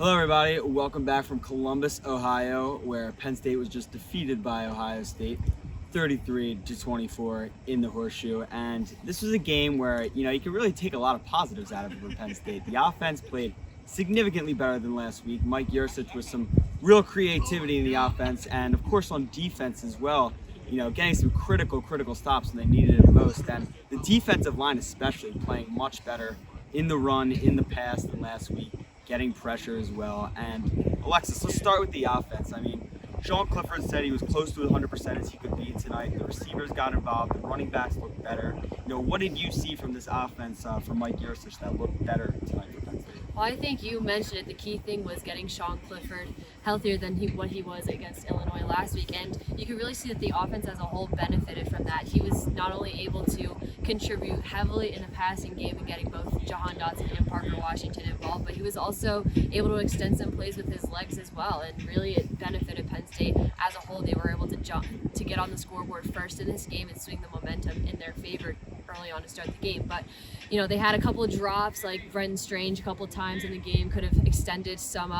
Hello everybody, welcome back from Columbus, Ohio, where Penn State was just defeated by Ohio State 33-24 in the Horseshoe. And this was a game where, you can really take a lot of positives out of it for Penn State. The offense played significantly better than last week. Mike Yursich with some real creativity in the offense, and of course on defense as well, getting some critical stops when they needed it most. And the defensive line especially playing much better in the run, in the pass than last week, getting pressure as well. And Alexis, let's start with the offense. Sean Clifford said he was close to 100% as he could be tonight. The receivers got involved. The running backs looked better. What did you see from this offense from Mike Yursich that looked better tonight for Penn State? Well, I think you mentioned it. The key thing was getting Sean Clifford healthier than what he was against Illinois last week. And you could really see that the offense as a whole benefited from that. He was not only able to contribute heavily in the passing game and getting both Jahan Dotson and Parker Washington involved, but he was also able to extend some plays with his legs as well. And really it benefited Penn State as a whole. They were able to get on the scoreboard first in this game and swing the momentum in their favor early on to start the game. But they had a couple of drops, like Brenton Strange a couple of times in the game could have extended some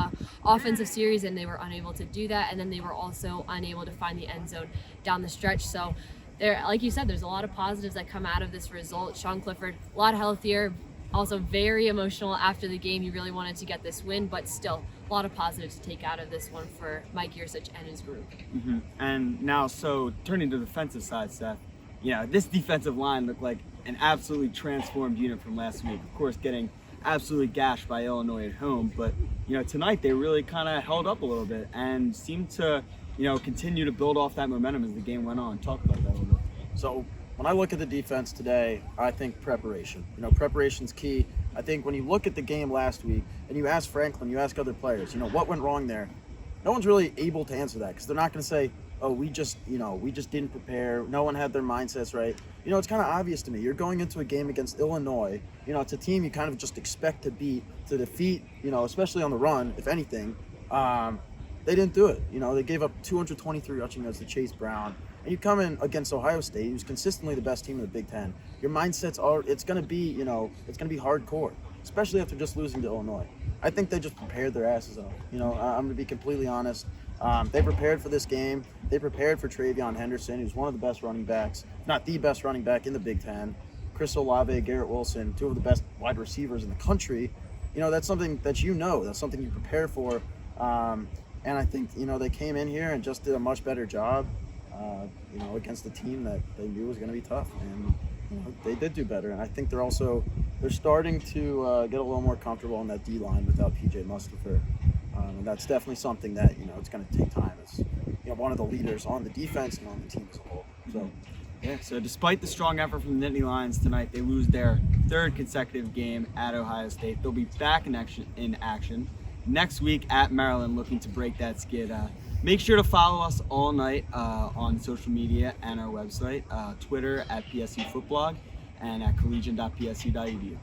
offensive series, and they were unable to do that. And then they were also unable to find the end zone down the stretch. So there, like you said, there's a lot of positives that come out of this result. Sean Clifford, a lot healthier, also very emotional after the game. He really wanted to get this win, but still a lot of positives to take out of this one for Mike Yursich and his group. Mm-hmm. And now, so turning to the defensive side, Seth, this defensive line looked like an absolutely transformed unit from last week. Of course, getting absolutely gashed by Illinois at home, but tonight they really kind of held up a little bit and seemed to continue to build off that momentum as the game went on. Talk about that a little bit. So when I look at the defense today, I think preparation. Preparation's key. I think when you look at the game last week and you ask Franklin, you ask other players, what went wrong there? No one's really able to answer that because they're not going to say, oh, we just didn't prepare. No one had their mindsets right. It's kind of obvious to me. You're going into a game against Illinois. It's a team you kind of just expect to defeat, especially on the run, if anything. They didn't do it. They gave up 223 rushing yards to Chase Brown. And you come in against Ohio State, who's consistently the best team in the Big Ten. Your mindsets are, it's going to be hardcore, especially after just losing to Illinois. I think they just prepared their asses off. I'm going to be completely honest. They prepared for this game. They prepared for Travion Henderson, who's one of the best running backs, if not the best running back in the Big Ten. Chris Olave, Garrett Wilson, two of the best wide receivers in the country. That's something that that's something you prepare for. And I think, they came in here and just did a much better job, against a team that they knew was going to be tough. And they did do better. And I think they're starting to get a little more comfortable on that D-line without P.J. Mustipher. And that's definitely something that, it's going to take time as, one of the leaders on the defense and on the team as a whole. So despite the strong effort from the Nittany Lions tonight, they lose their third consecutive game at Ohio State. They'll be back in action next week at Maryland, looking to break that skid. Make sure to follow us all night on social media and our website, Twitter at PSU Footblog and at collegian.psu.edu.